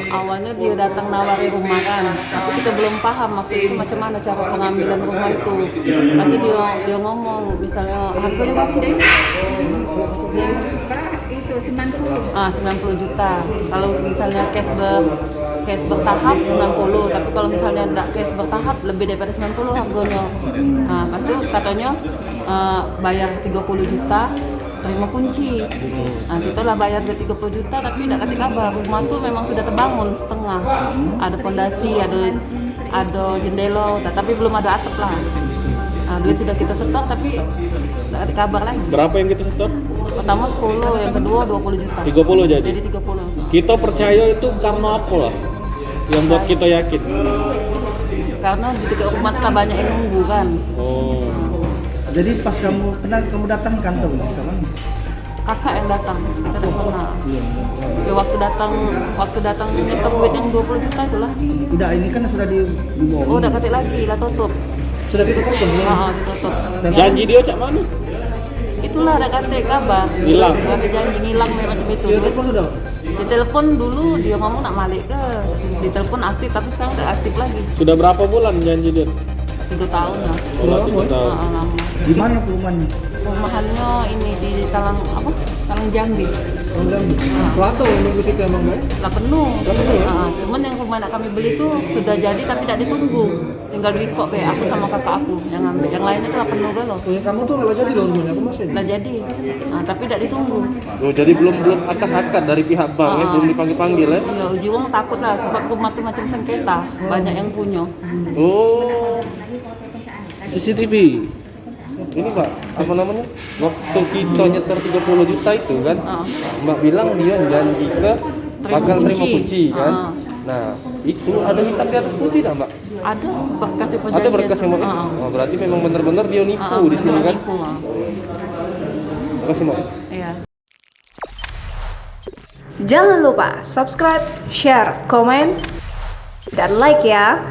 Awalnya dia datang nawari rumah kan, tapi kita belum paham waktu itu macam mana cara pengambilan rumah itu. Pasti dia ngomong, misalnya harganya berapa sih? Itu 90. 90 juta. Kalau misalnya cash bertahap 90, tapi kalau misalnya enggak cash bertahap lebih daripada 90 harganya. Pasti katanya bayar 30 juta terima kunci. Kita lah bayar dia 30 juta tapi tidak kasih kabar. Rumah tuh memang sudah terbangun setengah. Ada fondasi, ada jendela, tapi belum ada atap lah. Duit sudah kita setor tapi tidak kasih kabar lagi. Berapa yang kita setor? Pertama 10, yang kedua 20 juta. 30 jadi? Jadi 30. Kita percaya itu karena apa lah? Yang buat kita yakin? Karena di dekat rumah tuh banyak yang nunggu kan. Oh. Jadi pas kamu datang ke kantor kapan? Kakak yang datang, kita tidak kenal. Ya, waktu datang nyetor duit yang 20 juta itulah. Tidak, ini kan sudah dibawa. Oh, udah ketik lagi, lah tutup. Sudah ditutup kan? Ditutup. Janji dia cak mana? Itulah ada ketik kabar. Hilang. Ada janji ngilang macam itu. Dia telepon sudah. Di telepon dulu dia ngomong nak balik ke. Di telepon aktif tapi sekarang tidak aktif lagi. Sudah berapa bulan janji dia? 3 tahun lah. Oh, 3 tahun. Lama. Di mana rumahnya? Rumahannya ini di Talang Jambi. Plato nunggu situ emang baik. Lah penuh. Penuh ya? Cuman yang rumah anak kami beli itu sudah jadi tapi tidak ditunggu. Tinggal duit kok kayak aku sama kakak aku yang ngambil. Yang lainnya telah penuh galau. Punya kamu tuh lo jadi loh rumahnya apa masih? Lah jadi. Tapi tidak ditunggu. Oh, jadi belum akad dari pihak bank ya, belum dipanggil-panggil ya? Iya, uji uang takut lah sebab rumah itu macam sengketa, banyak yang punya. Oh, CCTV. Ini Mbak, apa namanya? Waktu kita nyetor 30 juta itu kan, Mbak bilang dia janji ke bakal terima kunci kan. Nah, itu ada hitam di atas putih tak Mbak? Ada berkas yang Ada berkas yang Mbak? Oh, berarti memang benar-benar dia nipu di sini kan? Nipu. Terima kasih Mbak. Iya. Jangan lupa subscribe, share, komen, dan like ya.